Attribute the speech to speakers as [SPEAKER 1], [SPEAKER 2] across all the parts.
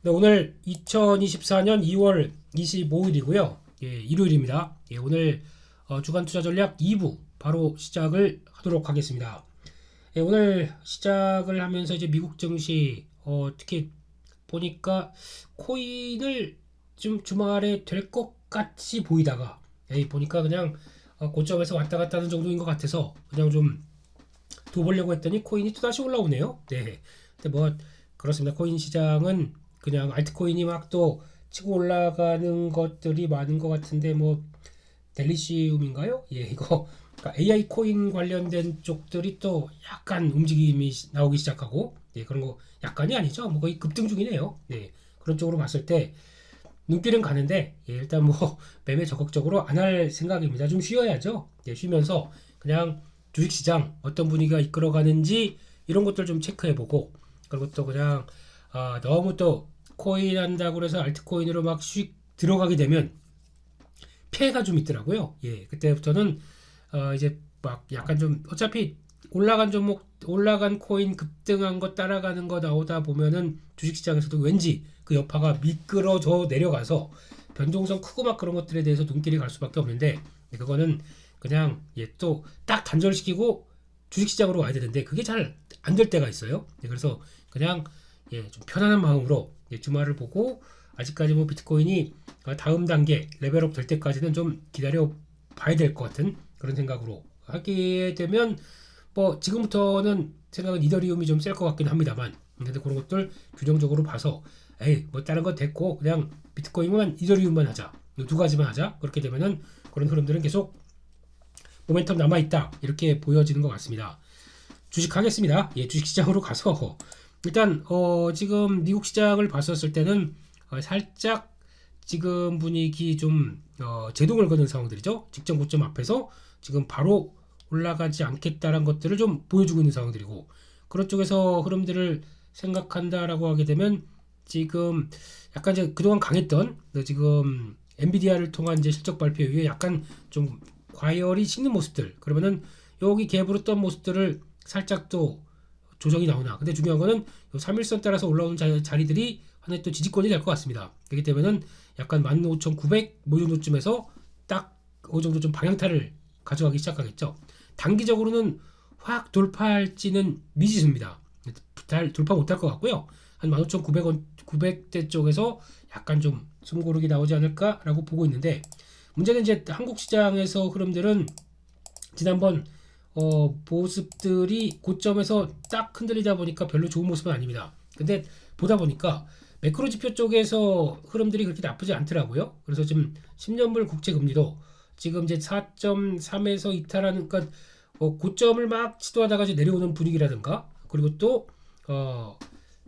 [SPEAKER 1] 네, 오늘 2024년 2월 25일이고요. 예, 일요일입니다. 예, 오늘 주간 투자 전략 2부 바로 시작을 하도록 하겠습니다. 예, 오늘 시작을 하면서 이제 미국 증시 특히 보니까 코인을 좀 주말에 될 것 같이 보이다가 보니까 그냥 고점에서 왔다 갔다 하는 정도인 것 같아서 그냥 좀 둬보려고 했더니 코인이 또다시 올라오네요. 네. 근데 뭐 그렇습니다. 코인 시장은 그냥 알트코인이 막 또 치고 올라가는 것들이 많은 것 같은데 뭐 델리시움인가요? 예, 이거 그러니까 AI 코인 관련된 쪽들이 또 약간 움직임이 나오기 시작하고 예, 그런 거 약간이 아니죠. 뭐 거의 급등 중이네요. 네. 그런 쪽으로 봤을 때 눈길은 가는데 예, 일단 뭐 매매 적극적으로 안 할 생각입니다. 좀 쉬어야죠. 예, 쉬면서 그냥 주식시장 어떤 분위기가 이끌어가는지 이런 것들 좀 체크해보고 그리고 또 그냥 너무 또 코인 한다고 해서 알트코인으로 막 휙 들어가게 되면 피해가 좀 있더라고요. 예, 그때부터는 이제 막 약간 좀 어차피 올라간 종목, 올라간 코인 급등한 거 따라가는 거 나오다 보면은 주식시장에서도 왠지 그 여파가 미끄러져 내려가서 변동성 크고 막 그런 것들에 대해서 눈길이 갈 수밖에 없는데 그거는 그냥 또 딱 단절시키고 주식시장으로 와야 되는데 그게 잘 안 될 때가 있어요. 그래서 그냥 좀 편안한 마음으로 주말을 보고 아직까지 뭐 비트코인이 다음 단계 레벨업 될 때까지는 좀 기다려 봐야 될 것 같은 그런 생각으로 하게 되면 뭐 지금부터는 생각은 이더리움이 좀 셀 것 같긴 합니다만 근데 그런 것들 균형적으로 봐서 에이 뭐 다른 건 됐고 그냥 비트코인만 이더리움만 하자 두 가지만 하자 그렇게 되면은 그런 흐름들은 계속 모멘텀 남아있다 이렇게 보여지는 것 같습니다. 주식 하겠습니다. 예, 주식시장으로 가서 일단 지금 미국 시장을 봤었을 때는 살짝 지금 분위기 좀 제동을 거는 상황들이죠. 직전 고점 앞에서 지금 바로 올라가지 않겠다라는 것들을 좀 보여주고 있는 상황들이고 그런 쪽에서 흐름들을 생각한다라고 하게 되면 지금 약간 이제 그동안 강했던 지금 엔비디아를 통한 이제 실적 발표 이후에 약간 좀 과열이 식는 모습들 그러면은 여기 갭으로 떤 모습들을 살짝 또 조정이 나오나 근데 중요한 거는 3일선 따라서 올라오는 자리들이 하나의 또 지지권이 될 것 같습니다. 그렇기 때문에는 약간 15,900 뭐 정도쯤에서 딱 어느 정도 좀 방향타를 가져가기 시작하겠죠. 단기적으로는 확 돌파할지는 미지수입니다. 잘 돌파 못할 것 같고요. 한 15,900원 900대 쪽에서 약간 좀 숨고르기 나오지 않을까라고 보고 있는데 문제는 이제 한국 시장에서 흐름들은 지난번 모습들이 고점에서 딱 흔들리다 보니까 별로 좋은 모습은 아닙니다. 근데 보다 보니까 매크로 지표 쪽에서 흐름들이 그렇게 나쁘지 않더라고요. 그래서 지금 10년물 국채 금리도 지금 이제 4.3에서 이탈하는 그러니까 고점을 막 시도하다가 이제 내려오는 분위기라든가 그리고 또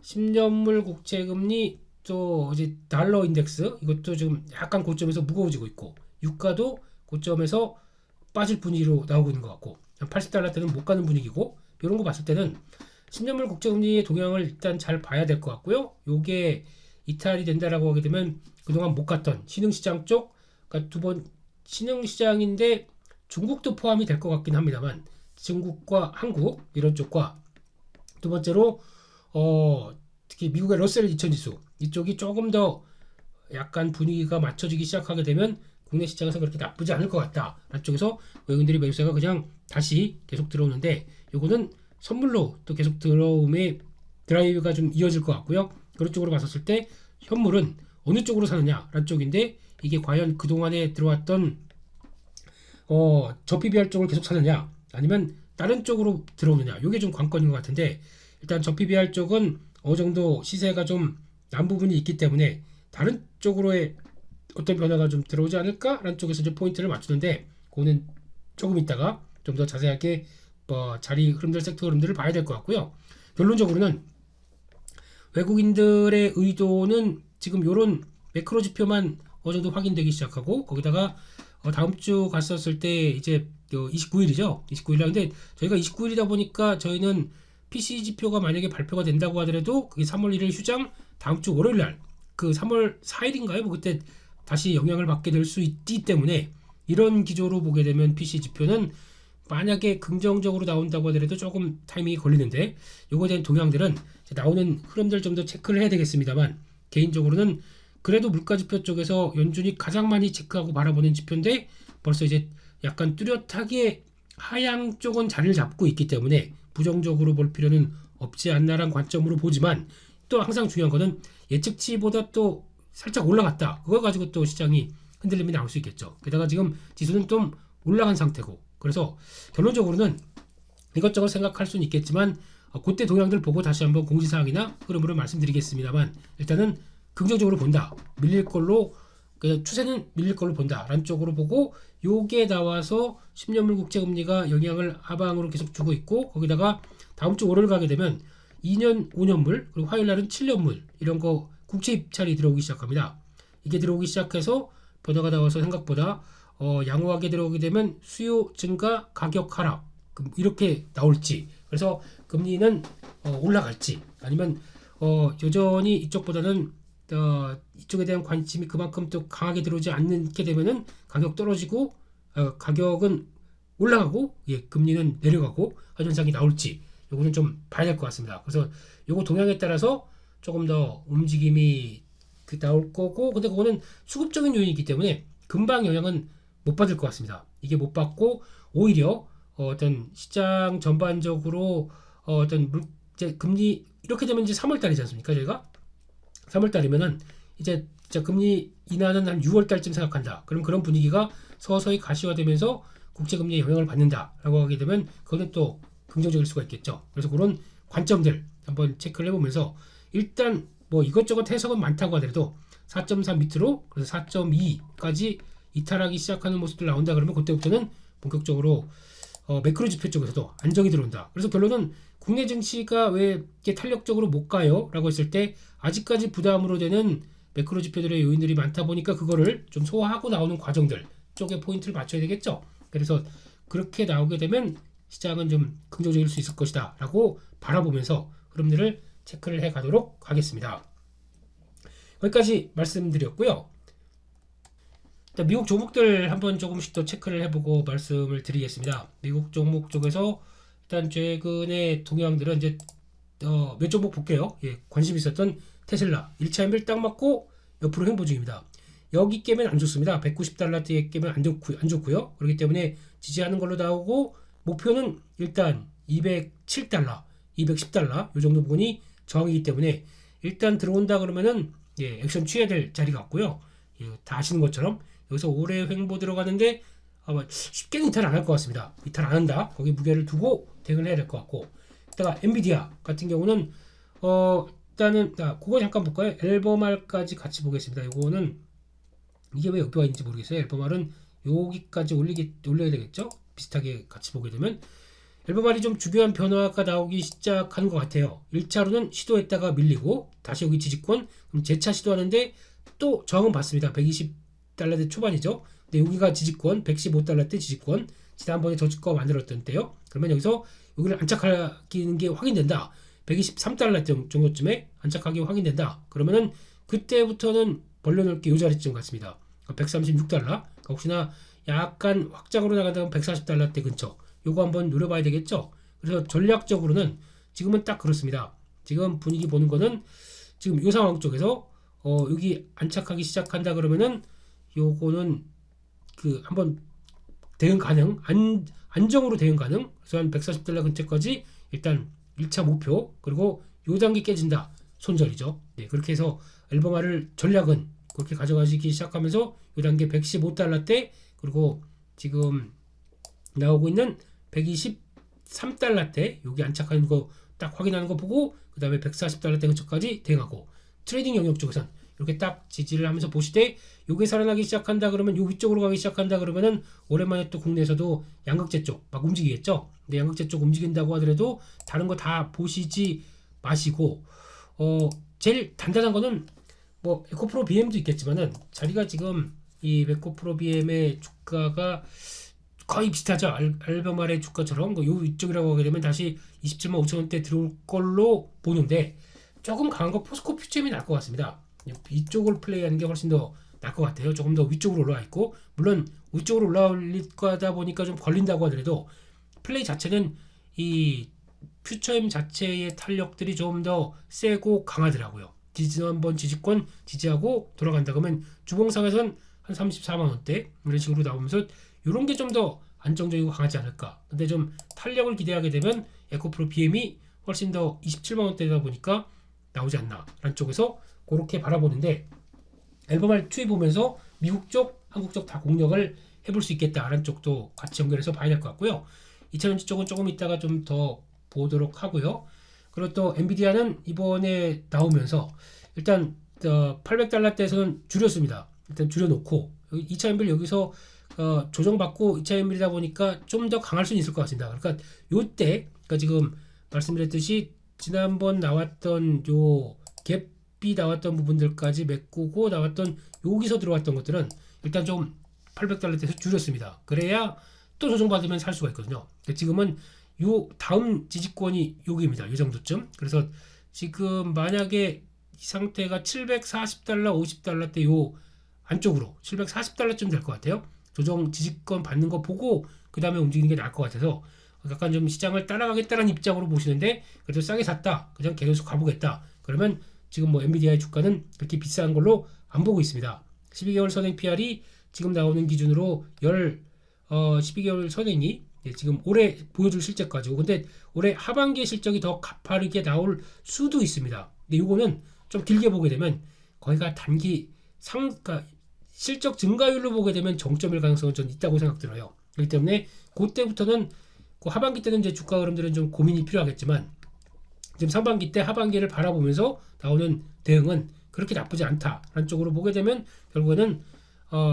[SPEAKER 1] 10년물 국채 금리 또 이제 달러 인덱스 이것도 지금 약간 고점에서 무거워지고 있고 유가도 고점에서 빠질 분위기로 나오고 있는 것 같고 80달러 때는 못 가는 분위기고 이런 거 봤을 때는 10년물 국제금리의 동향을 일단 잘 봐야 될 것 같고요. 요게 이탈이 된다라고 하게 되면 그동안 못 갔던 신흥시장 쪽 그러니까 두 번 신흥시장인데 중국도 포함이 될 것 같긴 합니다만 중국과 한국 이런 쪽과 두 번째로 특히 미국의 러셀 2000 지수 이쪽이 조금 더 약간 분위기가 맞춰지기 시작하게 되면 국내 시장에서 그렇게 나쁘지 않을 것 같다. 안쪽에서 외국인들이 매수세가 그냥 다시 계속 들어오는데 요거는 선물로 또 계속 들어옴의 드라이브가 좀 이어질 것 같고요. 그런 쪽으로 봤었을 때 현물은 어느 쪽으로 사느냐라는 쪽인데 이게 과연 그동안에 들어왔던 저PBR 쪽을 계속 사느냐 아니면 다른 쪽으로 들어오느냐 이게 좀 관건인 것 같은데 일단 저PBR 쪽은 어느 정도 시세가 좀 난 부분이 있기 때문에 다른 쪽으로의 어떤 변화가 좀 들어오지 않을까라는 쪽에서 이제 포인트를 맞추는데 그거는 조금 있다가 좀 더 자세하게 자리 흐름들 섹터 흐름들을 봐야 될 것 같고요. 결론적으로는 외국인들의 의도는 지금 요런 매크로 지표만 어느 정도 확인되기 시작하고 거기다가 다음 주 갔었을 때 이제 29일이죠. 29일날 근데 저희가 29일이다 보니까 저희는 PC 지표가 만약에 발표가 된다고 하더라도 그게 3월 1일 휴장 다음 주 월요일 날그 3월 4일인가요? 뭐 그때 다시 영향을 받게 될 수 있기 때문에 이런 기조로 보게 되면 PC 지표는 만약에 긍정적으로 나온다고 하더라도 조금 타이밍이 걸리는데 요거에 대한 동향들은 나오는 흐름들 좀 더 체크를 해야 되겠습니다만 개인적으로는 그래도 물가지표 쪽에서 연준이 가장 많이 체크하고 바라보는 지표인데 벌써 이제 약간 뚜렷하게 하향 쪽은 자리를 잡고 있기 때문에 부정적으로 볼 필요는 없지 않나라는 관점으로 보지만 또 항상 중요한 거는 예측치보다 또 살짝 올라갔다. 그걸 가지고 또 시장이 흔들림이 나올 수 있겠죠. 게다가 지금 지수는 좀 올라간 상태고 그래서 결론적으로는 이것저것 생각할 수는 있겠지만 그때 동향들 보고 다시 한번 공지사항이나 흐름으로 말씀드리겠습니다만 일단은 긍정적으로 본다. 밀릴 걸로 그냥 추세는 밀릴 걸로 본다. 라는 쪽으로 보고 요게 나와서 10년물 국채금리가 영향을 하방으로 계속 주고 있고 거기다가 다음 주 월요일 가게 되면 2년 5년물 그리고 화요일 날은 7년물 이런 거 국채 입찰이 들어오기 시작합니다. 이게 들어오기 시작해서 변화가 나와서 생각보다 양호하게 들어오게 되면 수요 증가 가격 하락 이렇게 나올지 그래서 금리는 올라갈지 아니면 여전히 이쪽보다는 이쪽에 대한 관심이 그만큼 또 강하게 들어오지 않게 되면은 가격 떨어지고 가격은 올라가고 금리는 내려가고 하는 현상이 나올지 요거는 좀 봐야 될 것 같습니다. 그래서 요거 동향에 따라서 조금 더 움직임이 나올 거고 근데 그거는 수급적인 요인이기 때문에 금방 영향은 못 받을 것 같습니다. 이게 못 받고 오히려 어떤 시장 전반적으로 어떤 이제 금리 이렇게 되면 이제 3월 달이지 않습니까? 저희가 3월 달이면은 이제 진짜 금리 인하는 한 6월 달쯤 생각한다. 그럼 그런 분위기가 서서히 가시화되면서 국제 금리에 영향을 받는다라고 하게 되면 그거는 또 긍정적일 수가 있겠죠. 그래서 그런 관점들 한번 체크를 해보면서 일단 뭐 이것저것 해석은 많다고 하더라도 4.3 밑으로 그래서 4.2까지 이탈하기 시작하는 모습들 나온다 그러면 그때부터는 본격적으로 매크로 지표 쪽에서도 안정이 들어온다. 그래서 결론은 국내 증시가 왜 이렇게 탄력적으로 못 가요? 라고 했을 때 아직까지 부담으로 되는 매크로 지표들의 요인들이 많다 보니까 그거를 좀 소화하고 나오는 과정들 쪽에 포인트를 맞춰야 되겠죠. 그래서 그렇게 나오게 되면 시장은 좀 긍정적일 수 있을 것이다 라고 바라보면서 흐름들을 체크를 해 가도록 하겠습니다. 여기까지 말씀드렸고요. 일단 미국 종목들 한번 조금씩 더 체크를 해보고 말씀을 드리겠습니다. 미국 종목 쪽에서 일단 최근의 동향들은 이제 몇 종목 볼게요. 관심 있었던 테슬라 1차 연별 딱 맞고 옆으로 횡보 중입니다. 여기 깨면 안 좋습니다. 190달러대에 깨면 안 좋고요. 그렇기 때문에 지지하는 걸로 나오고 목표는 일단 207달러, 210달러 이 정도 부분이 저항이기 때문에 일단 들어온다 그러면은 액션 취해야 될 자리 같고요. 다 아시는 것처럼 여기서 오래 횡보 들어가는데 아마 쉽게는 이탈 안 할 것 같습니다. 이탈 안 한다. 거기 무게를 두고 대응을 해야 될 것 같고 이따가 엔비디아 같은 경우는 일단은 그거 잠깐 볼까요? 앨범알까지 같이 보겠습니다. 이거는 이게 왜 여기 와 있는지 모르겠어요. 앨범알은 여기까지 올려야 되겠죠? 비슷하게 같이 보게 되면 앨범알이 좀 주요한 변화가 나오기 시작하는 것 같아요. 1차로는 시도했다가 밀리고 다시 여기 지지권 그럼 재차 시도하는데 또 저항은 받습니다. 120달러대 초반이죠. 근데 여기가 지지권 115달러대 지지권 지난번에 저주가 만들었던 때요. 그러면 여기서 여기를 안착하기는 게 확인된다. 123달러 정도쯤에 안착하기 확인된다. 그러면은 그때부터는 벌려놓을 게 이 자리쯤 같습니다. 136달러 혹시나 약간 확장으로 나간다면 140달러대 근처 요거 한번 노려봐야 되겠죠. 그래서 전략적으로는 지금은 딱 그렇습니다. 지금 분위기 보는 거는 지금 요 상황 쪽에서 여기 안착하기 시작한다 그러면은 요거는 한번 대응 가능 안정으로 대응 가능 그래서 한 140달러 근처까지 일단 1차 목표 그리고 요 단계 깨진다 손절이죠. 그렇게 해서 앨범화를 전략은 그렇게 가져가시기 시작하면서 요 단계 115달러대 그리고 지금 나오고 있는 123달러대 여기 안착하는 거 딱 확인하는 거 보고 그 다음에 140달러대 근처까지 대응하고 트레이딩 영역 쪽에선 이렇게 딱 지지를 하면서 보시되 요게 살아나기 시작한다 그러면 요 위쪽으로 가기 시작한다 그러면은 오랜만에 또 국내에서도 양극재 쪽 막 움직이겠죠. 근데 양극재 쪽 움직인다고 하더라도 다른 거 다 보시지 마시고 제일 단단한 거는 뭐 에코프로 BM도 있겠지만은 자리가 지금 이 에코프로 BM의 주가가 거의 비슷하죠. 앨범알의 주가처럼 요 위쪽이라고 하게 되면 다시 27만 5천원대 들어올 걸로 보는데 조금 강한 거 포스코 퓨처엠이 날 것 같습니다. 이쪽을 플레이하는 게 훨씬 더 나을 것 같아요. 조금 더 위쪽으로 올라와 있고 물론 위쪽으로 올라올 거다 보니까 좀 걸린다고 하더라도 플레이 자체는 이 퓨처엠 자체의 탄력들이 좀 더 세고 강하더라고요. 지난번 지지권 지지하고 돌아간다 그러면 주봉상에선 한 34만 원대 이런 식으로 나오면서 이런 게 좀 더 안정적이고 강하지 않을까. 근데 좀 탄력을 기대하게 되면 에코프로 BM이 훨씬 더 27만 원대다 보니까 나오지 않나 라는 쪽에서 그렇게 바라보는데, 앨범을 투입 보면서 미국 쪽, 한국 쪽 다 공략을 해볼 수 있겠다라는 쪽도 같이 연결해서 봐야 될 것 같고요. 2000원지 쪽은 조금 이따가 좀 더 보도록 하고요. 그리고 또 엔비디아는 이번에 나오면서 일단 800달러대에서는 줄였습니다. 일단 줄여놓고 2차인빌 여기서 조정받고 2차인빌이다 보니까 좀 더 강할 수는 있을 것 같습니다. 그러니까 요때, 그러니까 지금 말씀드렸듯이 지난번 나왔던 요 갭이 나왔던 부분들까지 메꾸고 나왔던 여기서 들어왔던 것들은 일단 좀 800달러대에서 줄였습니다. 그래야 또 조정받으면 살 수가 있거든요. 지금은 요 다음 지지권이 여기입니다. 이 정도쯤. 그래서 지금 만약에 이 상태가 740달러, 50달러대 요 안쪽으로 740달러쯤 될 것 같아요. 조정 지지권 받는 거 보고 그 다음에 움직이는 게 나을 것 같아서 약간 좀 시장을 따라가겠다는 입장으로 보시는데, 그래도 싸게 샀다, 그냥 계속 가보겠다 그러면 지금 뭐 엔비디아의 주가는 그렇게 비싼 걸로 안 보고 있습니다. 12개월 선행 PR이 지금 나오는 기준으로 12개월 선행이 지금 올해 보여줄 실적 가지고, 근데 올해 하반기의 실적이 더 가파르게 나올 수도 있습니다. 근데 이거는 좀 길게 보게 되면 거기가 단기 그러니까 실적 증가율로 보게 되면 정점일 가능성은 좀 있다고 생각들어요. 그렇기 때문에 그때부터는 그 하반기 때는 이제 주가 흐름들은 좀 고민이 필요하겠지만, 지금 상반기 때 하반기를 바라보면서 나오는 대응은 그렇게 나쁘지 않다라는 쪽으로 보게 되면 결국에는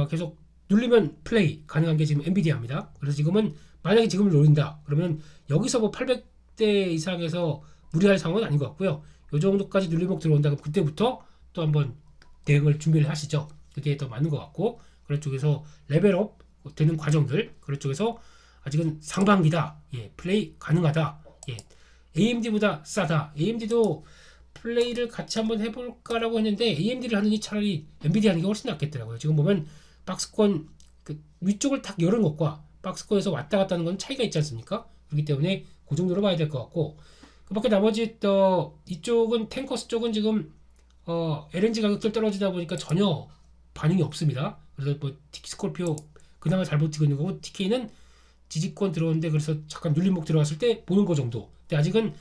[SPEAKER 1] 계속 눌리면 플레이 가능한 게 지금 엔비디아입니다. 그래서 지금은 만약에 지금을 노린다 그러면 여기서 뭐 800대 이상에서 무리할 상황은 아닌 것 같고요. 이 정도까지 눌림목 들어온다 그럼 그때부터 또 한번 대응을 준비를 하시죠. 그게 더 맞는 것 같고, 그런 쪽에서 레벨업 되는 과정들, 그런 쪽에서 아직은 상반기다, 플레이 가능하다, AMD보다 싸다. AMD도 플레이를 같이 한번 해볼까라고 했는데 AMD를 하느니 차라리 엔비디아 하는 게 훨씬 낫겠더라고요. 지금 보면 박스권 그 위쪽을 탁 열은 것과 박스권에서 왔다 갔다 하는 건 차이가 있지 않습니까? 그렇기 때문에 그 정도로 봐야 될 것 같고, 그 밖에 나머지 이쪽은 탱커스 쪽은 지금 LNG 가격들 떨어지다 보니까 전혀 반응이 없습니다. 그래서 뭐 스콜피오 그나마 잘 버티고 있는 거고, TK는 지지권 들어오는데 그래서 잠깐 눌림목 들어갔을 때 보는 거 정도. 근데 아직은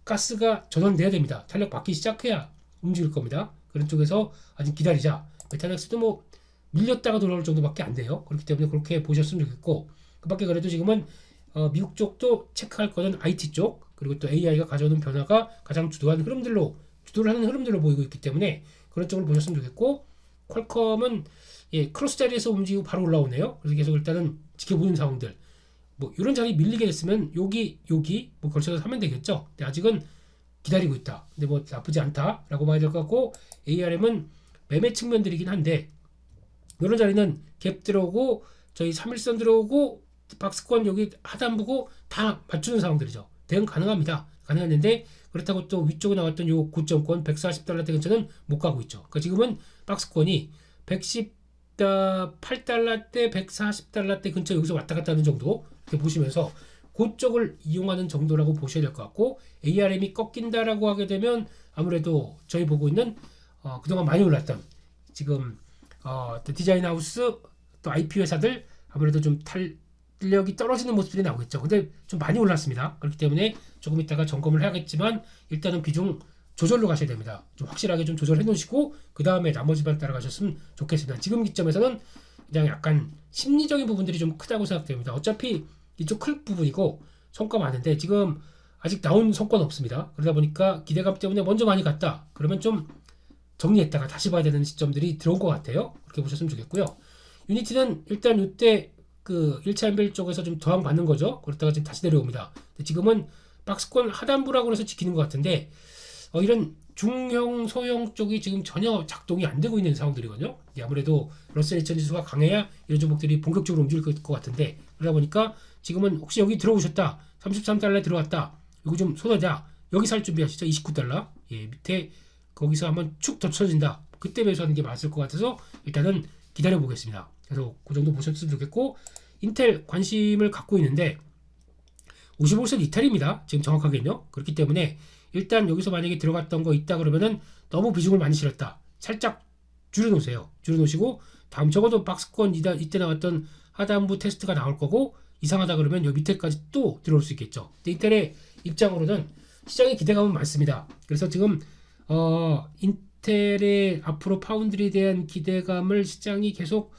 [SPEAKER 1] 가스가 전환돼야 됩니다. 탄력 받기 시작해야 움직일 겁니다. 그런 쪽에서 아직 기다리자. 메타넥스도 뭐 밀렸다가 돌아올 정도밖에 안 돼요. 그렇기 때문에 그렇게 보셨으면 좋겠고, 그 밖에 그래도 지금은 미국 쪽도 체크할 거는 IT 쪽, 그리고 또 AI가 가져오는 변화가 가장 주도를 하는 흐름들로 보이고 있기 때문에 그런 쪽을 보셨으면 좋겠고, 퀄컴은 크로스 자리에서 움직이고 바로 올라오네요. 그래서 계속 일단은 지켜보는 상황들, 뭐 이런 자리 밀리게 됐으면 여기 뭐 걸쳐서 사면 되겠죠. 근데 아직은 기다리고 있다. 근데 뭐 나쁘지 않다라고 봐야 될 것 같고, ARM은 매매 측면들이긴 한데 이런 자리는 갭 들어오고 저희 3일선 들어오고 박스권 여기 하단부고 다 맞추는 상황들이죠. 대응 가능합니다. 가능했는데 그렇다고 또 위쪽에 나왔던 요 고점권 140달러대 근처는 못 가고 있죠. 그러니까 지금은 박스권이 118달러대 140달러대 근처 여기서 왔다 갔다 하는 정도 이렇게 보시면서 그쪽을 이용하는 정도라고 보셔야 될 것 같고, ARM이 꺾인다라고 하게 되면 아무래도 저희 보고 있는 그동안 많이 올랐던 지금 디자인 하우스 또 IP 회사들 아무래도 좀 탄력이 떨어지는 모습들이 나오겠죠. 근데 좀 많이 올랐습니다. 그렇기 때문에 조금 이따가 점검을 해야겠지만 일단은 비중 조절로 가셔야 됩니다. 좀 확실하게 좀 조절해 놓으시고 그 다음에 나머지만 따라가셨으면 좋겠습니다. 지금 기점에서는 그냥 약간 심리적인 부분들이 좀 크다고 생각됩니다. 어차피 이쪽 클 부분이고 성과 많은데 지금 아직 나온 성과는 없습니다. 그러다 보니까 기대감 때문에 먼저 많이 갔다 그러면 좀 정리했다가 다시 봐야 되는 시점들이 들어온 것 같아요. 그렇게 보셨으면 좋겠고요. 유니티는 일단 이때 그 1차 엔벨 쪽에서 좀 저항 받는 거죠. 그러다가 지금 다시 내려옵니다. 근데 지금은 박스권 하단부라고 해서 지키는 것 같은데 이런 중형, 소형 쪽이 지금 전혀 작동이 안 되고 있는 상황들이거든요. 아무래도 러셀 2000 지수가 강해야 이런 종목들이 본격적으로 움직일 것 같은데, 그러다 보니까 지금은 혹시 여기 들어오셨다, 33달러에 들어왔다, 이거 좀 쏟아자, 여기 살 준비하시죠. 29달러 밑에 거기서 한번 축 더 쳐진다, 그때 매수하는 게 맞을 것 같아서 일단은 기다려 보겠습니다. 그래서 그 정도 보셨으면 좋겠고, 인텔 관심을 갖고 있는데 55선 이탈입니다. 지금 정확하게는요. 그렇기 때문에 일단 여기서 만약에 들어갔던 거 있다 그러면은 너무 비중을 많이 실었다. 살짝 줄여놓으세요. 줄여놓으시고 다음 적어도 박스권 이때 나왔던 하단부 테스트가 나올 거고 이상하다 그러면 여기 밑에까지 또 들어올 수 있겠죠. 인텔의 입장으로는 시장의 기대감은 많습니다. 그래서 지금 인텔의 앞으로 파운드리에 대한 기대감을 시장이 계속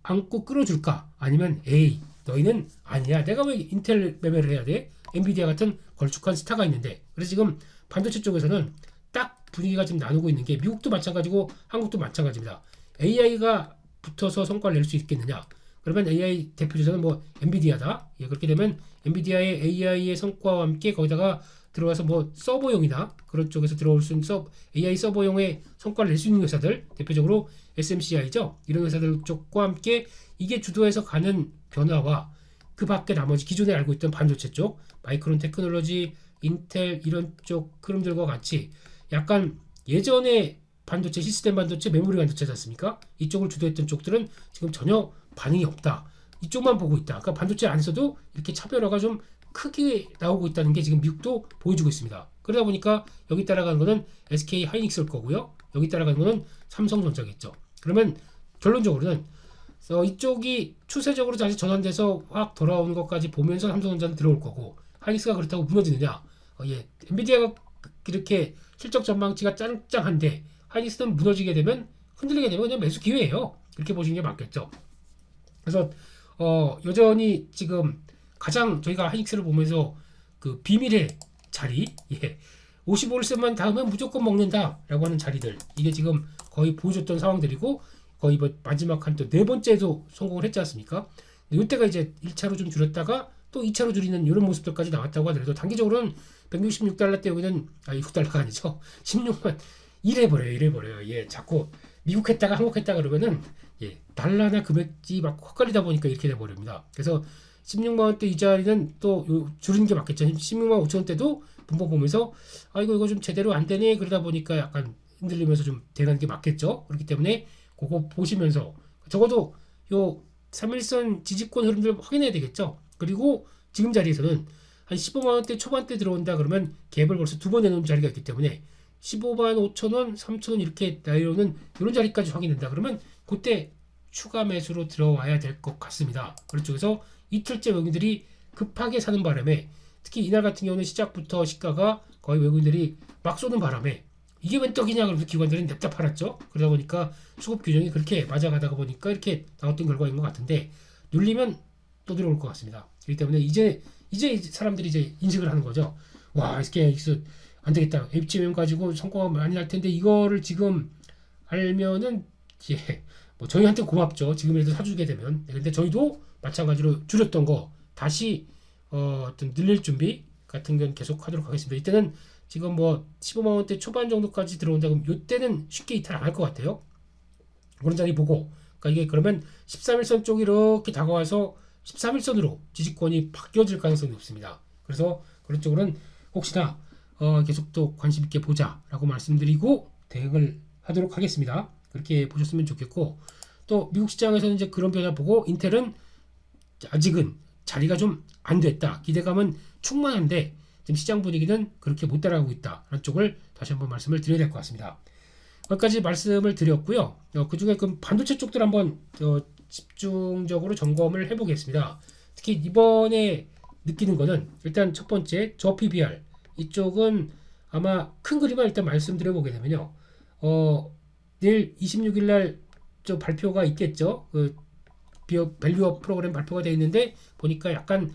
[SPEAKER 1] 안고 끌어줄까? 아니면 에이 너희는 아니야. 내가 왜 인텔 매매를 해야 돼? 엔비디아 같은 걸쭉한 스타가 있는데. 그래서 지금 반도체 쪽에서는 딱 분위기가 지금 나누고 있는 게 미국도 마찬가지고 한국도 마찬가지입니다. AI가 붙어서 성과를 낼 수 있겠느냐? 그러면 AI 대표주자는 뭐 엔비디아다. 예, 그렇게 되면 엔비디아의 AI의 성과와 함께 거기다가 들어와서 뭐 서버용이나 그런 쪽에서 들어올 수 있는 AI 서버용의 성과를 낼 수 있는 회사들, 대표적으로 SMCI죠. 이런 회사들 쪽과 함께 이게 주도해서 가는 변화와 그 밖에 나머지 기존에 알고 있던 반도체 쪽, 마이크론 테크놀로지, 인텔 이런 쪽 흐름들과 같이 약간 예전에 반도체, 시스템 반도체, 메모리 반도체지 않습니까? 이쪽을 주도했던 쪽들은 지금 전혀 반응이 없다. 이쪽만 보고 있다. 그러니까 반도체 안에서도 이렇게 차별화가 좀 크게 나오고 있다는 게 지금 미국도 보여주고 있습니다. 그러다 보니까 여기 따라가는 거는 SK 하이닉스일 거고요. 여기 따라가는 거는 삼성전자겠죠. 그러면 결론적으로는 이쪽이 추세적으로 다시 전환돼서 확 돌아오는 것까지 보면서 삼성전자는 들어올 거고, 하이닉스가 그렇다고 무너지느냐? 엔비디아가 이렇게 실적 전망치가 짱짱한데 하이닉스는 무너지게 되면, 흔들리게 되면 그냥 매수 기회예요. 그렇게 보시는 게 맞겠죠. 그래서 여전히 지금 가장 저희가 하이닉스를 보면서 그 비밀의 자리, 55일선만 닿으면 무조건 먹는다라고 하는 자리들, 이게 지금 거의 보여줬던 상황들이고, 거의 뭐 마지막 한 또 네 번째도 성공을 했지 않습니까? 근데 이때가 이제 1차로 좀 줄였다가 또 2차로 줄이는 이런 모습들까지 나왔다고 하더라도 단기적으로는 166달러 때 여기는 6달러가 아니죠. 16만 이래버려요. 자꾸 미국 했다가 한국 했다가 그러면은 달러나 금액이 막 헛갈리다 보니까 이렇게 돼버립니다. 그래서 16만 원대 이 자리는 또 줄이는 게 맞겠죠. 16만 5천 원대도 분봉 보면서 이거 좀 제대로 안 되네 그러다 보니까 약간 흔들리면서 좀 되는 게 맞겠죠. 그렇기 때문에 그거 보시면서 적어도 요 3일선 지지권 흐름들 확인해야 되겠죠. 그리고 지금 자리에서는 한 15만 원대 초반대 들어온다 그러면 갭을 벌써 두 번 내놓은 자리가 있기 때문에 15만 5천 원, 3천 원 이렇게 내려오는 이런 자리까지 확인된다 그러면 그때 추가 매수로 들어와야 될 것 같습니다. 그쪽에서 이틀째 외국인들이 급하게 사는 바람에, 특히 이날 같은 경우는 시작부터 시가가 거의 외국인들이 막 쏘는 바람에 이게 웬 떡이냐 그러면서 기관들은 냅다 팔았죠. 그러다 보니까 수급 규정이 그렇게 맞아가다가 보니까 이렇게 나왔던 결과인 것 같은데, 눌리면 또 들어올 것 같습니다. 그렇기 때문에 이제 사람들이 이제 인식을 하는 거죠. 와, SK하이닉스 안 되겠다. HBM 가지고 성과가 많이 날 텐데 이거를 지금 알면은 뭐 저희한테 고맙죠. 지금이라도 사주게 되면. 근데 저희도 마찬가지로 줄였던 거 다시 어떤 늘릴 준비 같은 건 계속 하도록 하겠습니다. 이때는 지금 뭐 15만 원대 초반 정도까지 들어온다 그러면 이때는 쉽게 이탈 안 할 것 같아요. 그런 자리 보고, 그러니까 이게 그러면 13일선 쪽이 이렇게 다가와서 13일선으로 지지권이 바뀌어질 가능성이 높습니다. 그래서 그런 쪽으로는 혹시나 계속 또 관심 있게 보자라고 말씀드리고 대응을 하도록 하겠습니다. 그렇게 보셨으면 좋겠고, 또 미국 시장에서는 이제 그런 변화 보고 인텔은 아직은 자리가 좀 안 됐다. 기대감은 충만한데 지금 시장 분위기는 그렇게 못 따라가고 있다라는 쪽을 다시 한번 말씀을 드려야 될 것 같습니다. 거기까지 말씀을 드렸고요. 그 중에 그 반도체 쪽들 한번 집중적으로 점검을 해보겠습니다. 특히 이번에 느끼는 거는 일단 첫 번째 저 PBR 이쪽은 아마 큰 그림을 일단 말씀드려보게 되면요. 내일 26일 날 저 발표가 있겠죠. 그 밸류업 프로그램 발표가 되어 있는데 보니까 약간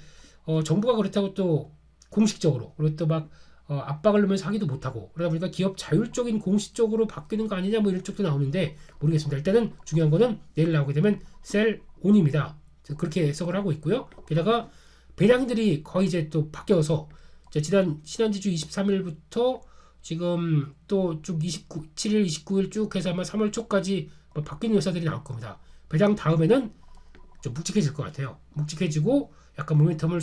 [SPEAKER 1] 정부가 그렇다고 또 공식적으로 그리고 또 막 압박을 넣으면서 하기도 못하고 그러다 보니까 기업 자율적인 공식적으로 바뀌는 거 아니냐 뭐 이런 쪽도 나오는데 모르겠습니다. 일단은 중요한 거는 내일 나오게 되면 셀 온입니다. 그렇게 해석을 하고 있고요. 게다가 배량들이 거의 이제 또 바뀌어서 지난주 23일부터 지금 또 쭉 27일, 29일 쭉 해서 아마 3월 초까지 뭐 바뀌는 회사들이 나올 겁니다. 배량 다음에는 좀 묵직해질 것 같아요. 묵직해지고 약간 모멘텀을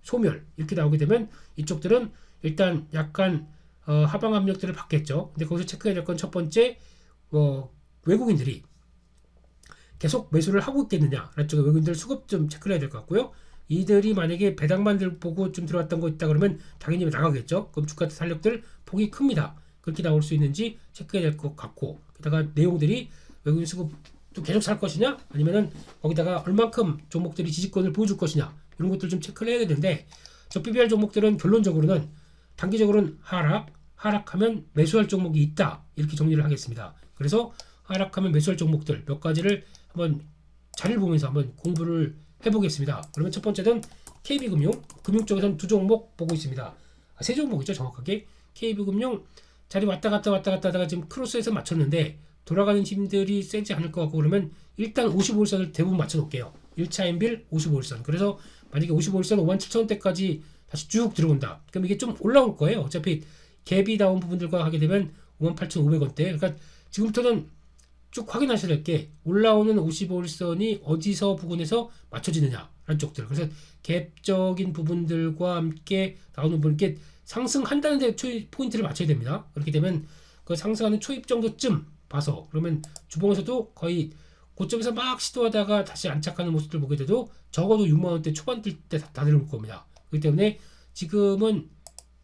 [SPEAKER 1] 소멸 이렇게 나오게 되면 이쪽들은 일단 약간 하방 압력들을 받겠죠. 근데 거기서 체크해야 될 건 첫 번째 외국인들이 계속 매수를 하고 있겠느냐 라는 쪽에 외국인들 수급 좀 체크를 해야 될 것 같고요. 이들이 만약에 배당만 보고 좀 들어왔던 거 있다 그러면 당연히 나가겠죠. 그럼 주가 탄력들 폭이 큽니다. 그렇게 나올 수 있는지 체크해야 될 것 같고, 게다가 내용들이 외국인 수급도 계속 살 것이냐, 아니면은 거기다가 얼만큼 종목들이 지지권을 보여줄 것이냐, 이런 것들 좀 체크를 해야 되는데, 저 BBR 종목들은 결론적으로는 단기적으로는 하락하면 매수할 종목이 있다, 이렇게 정리를 하겠습니다. 그래서 하락하면 매수할 종목들 몇 가지를 한번 자리를 보면서 한번 공부를 해보겠습니다. 그러면 첫 번째는 KB금융, 금융 쪽에서는 두 종목 보고 있습니다. 세 종목이죠, 정확하게. KB금융 자리 왔다 갔다 하다가 지금 크로스에서 맞췄는데 돌아가는 힘들이 세지 않을 것 같고, 그러면 일단 55일선을 대부분 맞춰 놓을게요. 1차 엔빌 55일선. 그래서 만약에 55일선 57,000원대까지 다시 쭉 들어온다. 그럼 이게 좀 올라올 거예요. 어차피 갭이 나온 부분들과 하게 되면 58,500원대. 그러니까 지금부터는 쭉 확인하셔야 될 게, 올라오는 55일선이 어디서 부근에서 맞춰지느냐라는 쪽들. 그래서 갭적인 부분들과 함께 나오는 부분, 이렇게 상승한다는 데 포인트를 맞춰야 됩니다. 그렇게 되면 그 상승하는 초입 정도쯤 봐서, 그러면 주봉에서도 거의 고점에서 막 시도하다가 다시 안착하는 모습들 보게 돼도 적어도 6만원대 초반 뜰 때 다 들어올 겁니다. 그렇기 때문에 지금은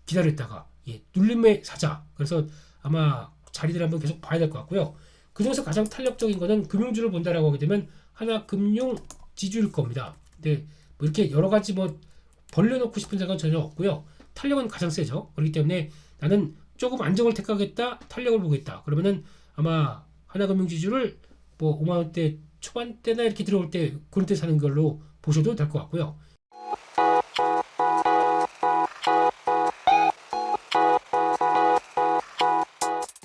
[SPEAKER 1] 기다렸다가 눌림에 사자. 그래서 아마 자리들 한번 계속 봐야 될 것 같고요. 그 중에서 가장 탄력적인 거는 금융주를 본다라고 하게 되면 하나금융 지주일 겁니다. 근데 뭐 이렇게 여러 가지 뭐 벌려놓고 싶은 생각은 전혀 없고요. 탄력은 가장 세죠. 그렇기 때문에 나는 조금 안정을 택하겠다, 탄력을 보겠다, 그러면은 아마 하나금융 지주를 뭐 5만원대 초반대나 이렇게 들어올 때 그런 때 사는 걸로 보셔도 될 것 같고요.